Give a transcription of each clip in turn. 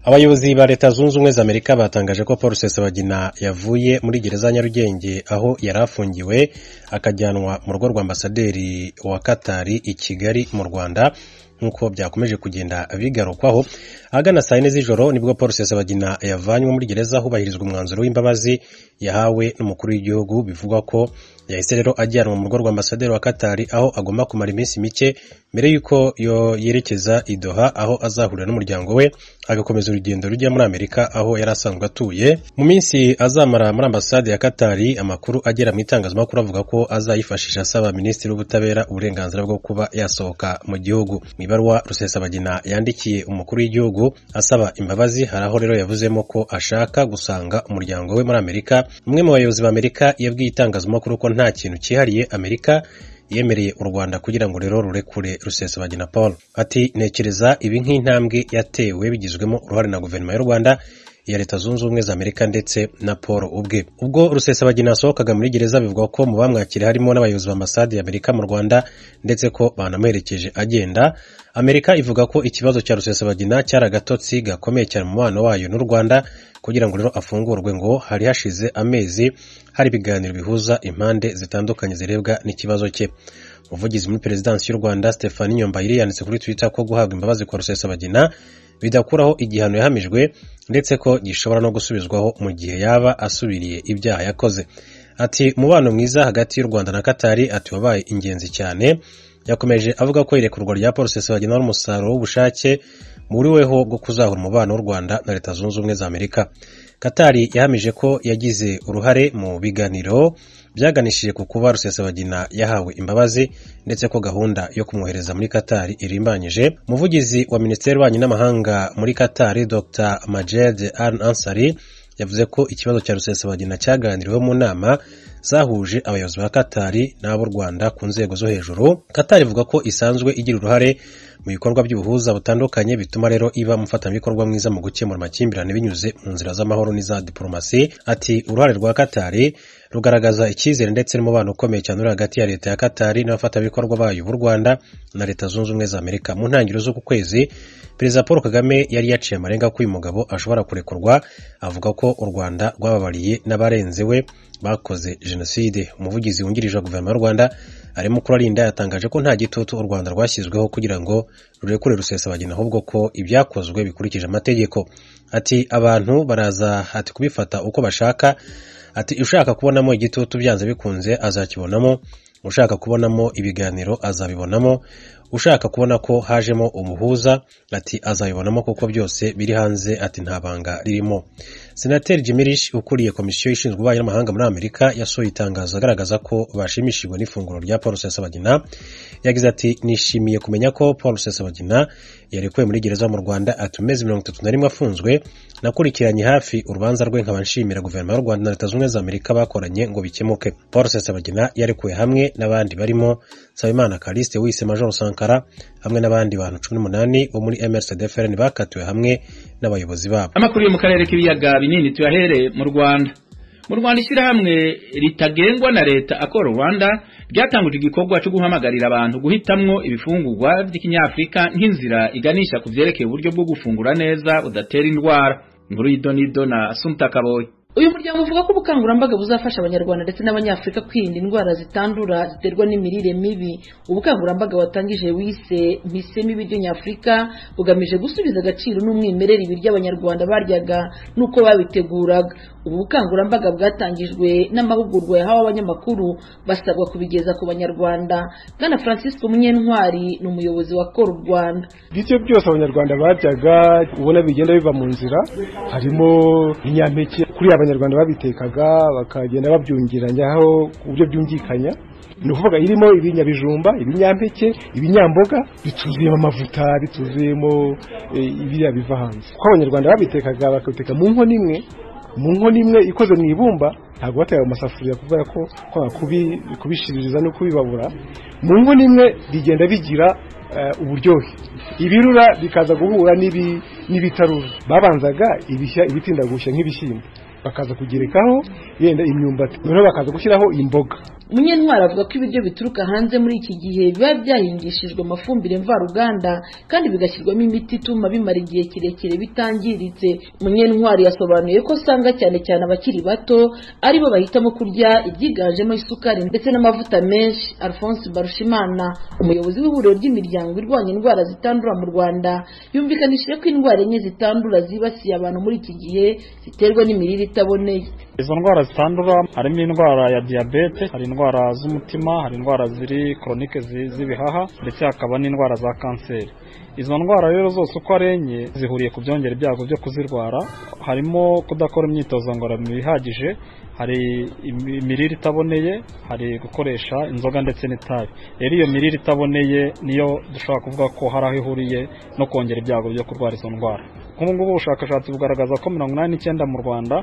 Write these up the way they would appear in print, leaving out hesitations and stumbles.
Abayobozi ba Leta Zunze Ubumwe za Amerika batangaje ko Paul Rusesabagina yavuye muri gereza ya Nyarugenge aho yarafungiwe akajyanwa mu rugo rwa ambasaderi wa Qatar i Kigali mu Rwanda nkuko byakomeje kugenda bigarukwaho. Agana saa 4 z'ijoro nibwo Paul Rusesabagina yavanywe muri gereza hubahirizwa umwanzuro w'imbabazi yahawe n'umukuru w'igihugu. Bivugwa ko yahise rero ajyanwa mu rugo rwa ambasaderi wa Qatar aho agomba kumara iminsi mike mbere yuko yerekeza i Doha aho azahurira n'umuryango we agakomeza urugendo rujya muri Amerika aho yarasanzwe atuye. Mu minsi azamara muri ambasade ya Qatar, amakuru agera mu itangazamakuru avuga ko azayifashisha asaba minisitiri w'ubutabera uburenganzira bwo kuba yasohoka mu gihugu. Mu ibaruwa Rusesabagina yandikiye umukuru w'igihugu asaba imbabazi, haraho rero yavuzemo ko ashaka gusanga umuryango we muri Amerika. Umwe mu bayobozi ba Amerika yabwiye itangazamakuru ko nta kintu cyihariye Amerika yemereye u Rwanda kugira ngo rero rurekure Rusesabagina Paul. Ati nekereza ibi nk'intambwe yatewe bigizwemo uruhare na guverinoma y'u Rwanda, ya Leta Zunze Ubumwe za Amerika ndetse na Paul ubwe. Ubwo Rusesabagina asohokaga muri gereza bivugwa ko mu bamwakira harimo n'abayobozi ba ambasade ya Amerika mu Rwanda ndetse ko banamuherekeje agenda. Amerika ivuga ko ikibazo cya Rusesabagina cyaragatotsi gakomeye cyane mu mubano wayo n'u Rwanda kugira ngo rero afungurwe ngo hari hashize amezi hari ibiganiro bihuza impande zitandukanye zirebwa n'ikibazo cye. Umuvugizi muri Perezidansi y'u Rwanda Stephanie Nyombayire yanditse kuri Twitter ko guhabwa imbabazi kwa Rusesabagina bidakuraho igihano yahamijwe ndetse ko gishobora no gusubizwaho mu gihe yaba asubiriye ibyaha yakoze. Ati umubano mwiza hagati y'u Rwanda na Qatar ati wabaye ingenzi cyane. Yakomeje avuga ko irekurwa rya Paul Rusesabagina ari umusaruro w'ubushake muriweho bwo kuzahura umubano w'u Rwanda na Leta Zunze Ubumwe za Amerika. Qatar yahamije ko yagize uruhare mu biganiro byaganishije ku kuba Rusesabagina yahawe imbabazi ndetse ko gahunda yo kumwohereza muri Qatar irimbanyije. Umuvugizi wa Minisiteri y'Ububanyi n'Amahanga muri Qatar Dr Majed Al-Ansari yavuze ko ikibazo cya Rusesabagina cyaganiriweho mu nama zahuje abayobozi ba Qatar n'abo Rwanda ku nzego zo hejuru. Qatar ivuga ko isanzwe igira uruhare mu bikorwa by'ubuhuza butandukanye bituma rero iba umufatanyabikorwa mwiza mu gukemura amakimbirane binyuze mu nzira z'amahoro n'iza diplomasi. Ati uruhare rwa Qatar rugaragaza icyizere ndetse n'umubano ukomeye cyane uri hagati ya leta ya Qatar n'abafatanyabikorwa bayo b'u Rwanda na Leta Zunze Ubumwe za Amerika. Mu ntangiriro z'uku kwezi Perezida Paul Kagame yari yaciye amarenga ko uyu mugabo ashobora kurekurwa, avuga ko u Rwanda rwababariye n'abarenze we bakoze jenoside. Umuvugizi wungirije wa guverinoma y'u Rwanda arimo kurarinda yatangaje ko nta gitutu u Rwanda rwashyizweho kugira ngo rurekure Rusesabagina ahubwo ko ibyakozwe bikurikije amategeko. Ati abantu baraza ati kubifata uko bashaka. Ati ushaka kubonamo igitutu byanze bikunze azakibonamo, ushaka kubonamo ibiganiro azabibonamo, ushaka kubona ko hajemo umuhuza ati azabibonamo kuko byose biri hanze ati nta banga ririmo. Senateri Jim Risch ukuriye komisiyo ishinzwe ububanyi n'amahanga muri Amerika yasohoye itangazo agaragaza ko bashimishijwe n'ifunguro rya Paul Rusesabagina. Yagize ati nishimiye kumenya ko Paul Rusesabagina yarekuwe muri gereza mu Rwanda atumeze 31 afunzwe. Nakurikiranye hafi urubanza rwe nkaba nshimira guverinoma y'u Rwanda na Leta Zunze Ubumwe za Amerika bakoranye ngo bikemuke. Paul Rusesabagina yarekuwe hamwe n'abandi barimo Nsabimana Callixte wise Major Sankara hamwe n'abandi bantu 18 bo muri MRCD-FRN bakatiwe hamwe n'abayobozi babo. Amakuru yo mu karere k'ibiyaga binini tuyahere mu Rwanda. Mu Rwanda ishyirahamwe ritagengwa na leta Akora Rwanda ryatanguje igikorwa cyo guhamagarira abantu guhitamwo ibifungurwa by'ikinyafrika nk'inzira iganisha ku vyerekeye uburyo bwo gufungura neza budatera indwara. Inkuru y'Idonido na Assumpta Kaboyi. Uyu muryango uvuga ko ubukangurambaga buzafasha abanyarwanda ndetse n'abanyafrika kwirinda indwara zitandura ziterwa n'imirire mibi. Ubukangurambaga watangije wise Mpisemo ibiryo nyafrika bugamije gusubiza agaciro n'umwimerere ibiryo abanyarwanda baryaga nuko babiteguraga. Ubu bukangurambaga bwatangijwe n'amahugurwa yahawe abanyamakuru basabwa kubigeza ku banyarwanda. Bwana Francisco Munyentwari ni umuyobozi wa Akora Rwanda. Ibyo byose abanyarwanda baryaga ubona bigenda biva mu nzira, harimo inyampeke kuri abanyarwanda babitekaga bakagenda babyungiranya aho uburyo byumvikanya. Ni ukuvuga irimo ibinyabijumba, ibinyampeke, ibinyamboga bituzuyemo amavuta, bituzuyemo ibiriya biva hanze. Ko abanyarwanda babitekaga bakabiteka mu nkono imwe ikoze mu ibumba, ntabwo bateye amasafuriya kubera ko kubishiririza no kubibabura. Mu nkono imwe bigenda bigira uburyohe, ibirura bikaza guhura n'ibitarura. Babanzaga ibitinda gushya nk'ibishyimbo bakaza kugerekaho yenda imyumbati, noneho bakaza gushyiraho imboga, Munyentwari avuga ko ibiryo bituruka hanze muri iki gihe biba byahingishijwe amafumbire mvaruganda kandi bigashyirwamo imiti ituma bimara igihe kirekire bitangiritse. Munyentwari yasobanuye ko usanga cyane cyane abakiri bato aribo bahitamo kurya ibyiganjemo isukari ndetse n'amavuta menshi. Alphonse Barushimana, umuyobozi w'ihuriro ry'imiryango irwanya indwara zitandura mu Rwanda, yumvikanishije ko indwara enye zitandura zibasiye abantu muri iki gihe ziterwa n'imirire itaboneye. Izo ndwara zitandura harimo indwara ya diabete, hari indwara z'umutima, hari indwara ziri chronique z'ibihaha ndetse hakaba n'indwara za kanseri. Izo ndwara rero zose uko ari enye zihuriye ku byongera ibyago byo kuzirwara, harimo kudakora imyitozo ngororamubiri ihagije, hari imirire itaboneye, hari gukoresha inzoga ndetse n'itabi. Rero iyo mirire itaboneye niyo dushobora kuvuga ko hari aho ihuriye no kongera ibyago byo kurwara izo ndwara. Nk'ubu ngubu ubushakashatsi bugaragaza ko 89% mu Rwanda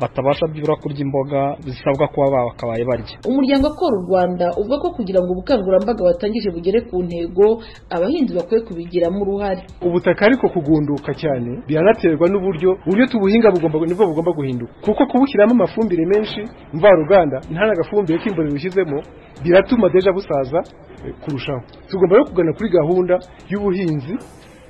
batabasha byibura kurya imboga zisabwa kuba bakabaye barya. Umuryango Akora u Rwanda uvuga ko kugira ngo ubukangurambaga batangije bugere ku ntego, abahinzi bakwiye kubigiramo uruhare. Ubutaka ariko kugunduka cyane biranaterwa n'uburyo tubuhinga nibwo bugomba guhinduka, kuko kubushyiramo amafumbire menshi mvaruganda nta n'agafumbire k'imborera ushyizemo biratuma deja busaza kurushaho. Tugomba rero kugana kuri gahunda y'ubuhinzi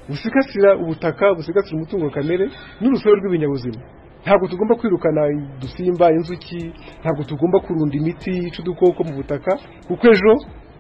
busigasira ubutaka, busigasira umutungo kamere n'urusobe rw'ibinyabuzima. Ntabwo tugomba kwirukana udusimba, inzuki, ntabwo tugomba kurunda imiti yica udukoko mu butaka, kuko ejo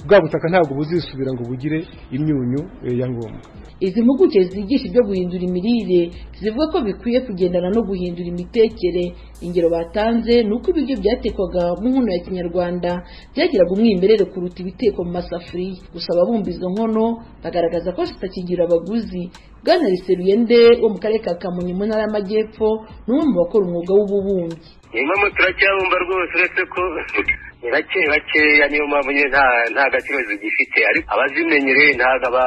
bwa butaka ntabwo buzisubira ngo bugire imyunyu ya ngombwa. Izi mpuguke zigisha ibyo guhindura imirire zivuga ko bikwiye kugendana no guhindura imitekere. Ingero batanze ni uko ibiryo byatekwaga mu nkono ya Kinyarwanda byagiraga umwimerere kuruta ibitekwa mu masafuriya. Gusa ababumba izo nkono bagaragaza ko zitakigira abaguzi. Bwana Riseruyende wo mu karere ka Kamonyi mu ntara y'Amajyepfo ni umwe mu bakora umwuga w'ububumbyi. Impamo turacyabumba rwose, uretse ko bakeya niyo mpamvu nyine nta gaciro zigifite, ariko abazimenyereye ntabwo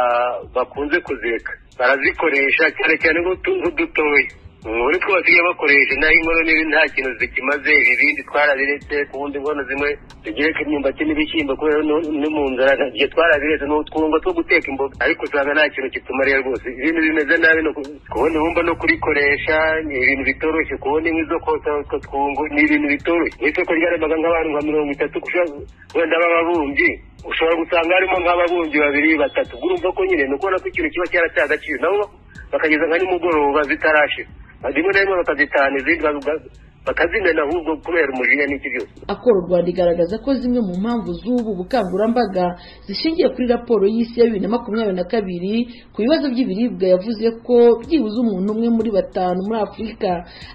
bakunze kuzireka, barazikoresha cyane cyane nk'udutoya. Muri two basigaye bakoresha naho inkono n'ibindi nta kintu zikimaze, ibindi twarabiretse. Ku wundi inkono zimwe tugereka imyumbati n'ibishyimbo kubera no mu nzara igihe twarabiretse n'utwungo two guteka imboga, ariko usanga nta kintu kitumariye rwose. Ibintu bimeze nabi, kubona ibumba no kurikoresha ni ibintu bitoroshye, kubona inkwi zo kotsa utwo twungo ni ibintu bitoroshye. N'isoko ryaremaga nk'abantu nka 30 wenda b'ababumbyi, ushobora gusanga harimo nk'ababumbyi 2-3. Urumva ko nyine ni ukubona ko ikintu kiba cyarateye agaciro, nabo bakageza nka nimugoroba zitarashira, rimwe na rimwe bakazitana izindi bakazimena ahubwo kubera umujinya n'iki byose. Akora u Rwanda igaragaza ko zimwe mu mpamvu z'ubu bukangurambaga zishingiye kuri raporo y'isi ya 2022 ku bibazo by'ibiribwa. Yavuze ko byibuze umuntu umwe muri 5 muri Afurika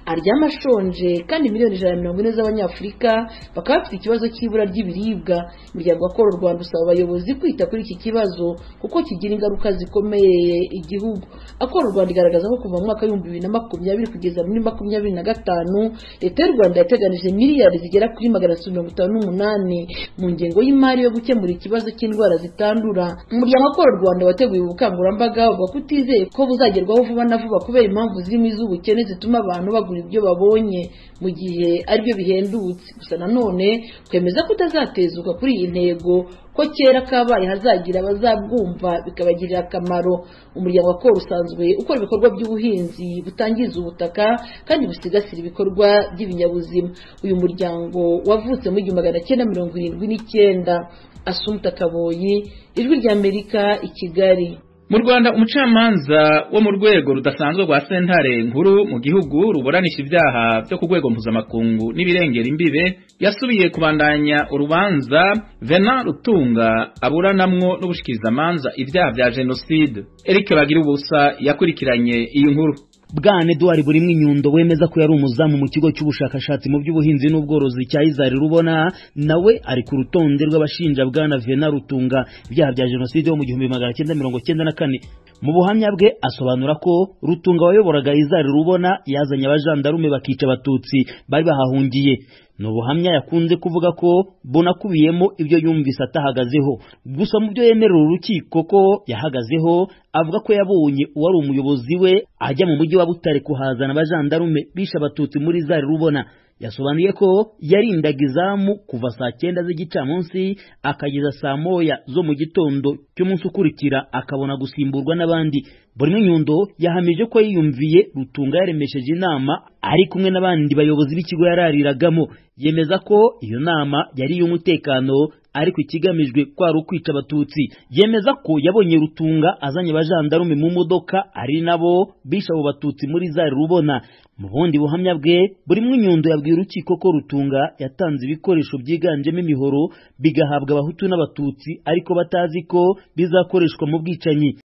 aryama ashonje, kandi miliyoni 140 z'abanyafurika bakaba bafite ikibazo cy'ibura ry'ibiribwa. Umuryango Akora u Rwanda usaba abayobozi kwita kuri iki kibazo kuko kigira ingaruka zikomeye igihugu. Akora u Rwanda igaragaza ko kuva mu mwaka wa 2020 kugeza muri 2025 Leta y'u Rwanda yateganije miliyari zigera kuri 158 mu ngengo y'imari yo gukemura ikibazo cy'indwara zitandura. Umuryango Akora u Rwanda wateguye ubukangurambaga uvuga ko utizeye ko buzagerwaho vuba na vuba kubera impamvu zirimo iz'ubukene zituma abantu bagura ibyo babonye mu gihe aribyo bihendutse. Gusa nanone kwemeza ko utazatezuka kuri iyi ntego, ko kera kabaye hazagira abazabwumva bikabagirira akamaro. Umuryango Akora usanzwe ukora ibikorwa by'ubuhinzi butangiza ubutaka kandi busigasira ibikorwa by'ibinyabuzima. Uyu muryango wavutse mu 1979. Assumpta Kaboyi, Ijwi ry'Amerika, i Kigali. Mu Rwanda umucamanza wo mu rwego rudasanzwe rwa sentare nkuru mu gihugu ruburanisha ibyaha byo ku rwego mpuzamakungu n'ibirengera imbibe yasubiye kubandanya urubanza Venant Rutunga aburanamwo n'ubushikirizamanza ibyaha bya genocide. Eric Bagirubusa yakurikiranye iyi nkuru. Bwana Edouard Burimwe Nyundo wemeza ko yari umuzamu mu kigo cy'ubushakashatsi mu by'ubuhinzi n'ubworozi cya Izari Rubona, nawe ari ku rutonde rw'abashinja Bwana Venant Rutunga ibyaha bya genocide yo mu 1994. Mu buhamya bwe asobanura ko Rutunga wayoboraga Izari Rubona yazanye abajandarume bakica abatutsi bari bahahungiye. N'ubuhamya yakunze kuvuga ko bunakubiyemo ibyo yumvise atahagazeho. Gusa mu byo yemerera urukiko ko yahagazeho, avuga ko yabonye uwari umuyobozi we ajya mu mujyi wa Butare kuhazana abajandarume bisha abatutsi muri Izari Rubona. yasobanuye ko yarindaga izamu kuva saa 9 z'igicamunsi akageza saa 1 zo mu gitondo cy'umunsi ukurikira akabona gusimburwa n'abandi. Buri Nyundo yahamije ko yiyumviye Rutunga yaremesheje inama ari kumwe n'abandi bayobozi b'ikigo yarariragamo. Yemeza ko iyo nama yari y'umutekano ariko ikigamijwe kwari ukwica abatutsi. Yemeza ko yabonye Rutunga azanye abajandarume mu modoka ari nabo bisha abo batutsi muri Zari Rubona. Mu bundi buhamya bwe Buri Nyundo yabwiye urukiko ko Rutunga yatanze ibikoresho byiganjemo imihoro bigahabwa abahutu n'abatutsi ariko batazi ko bizakoreshwa mu bwicanyi.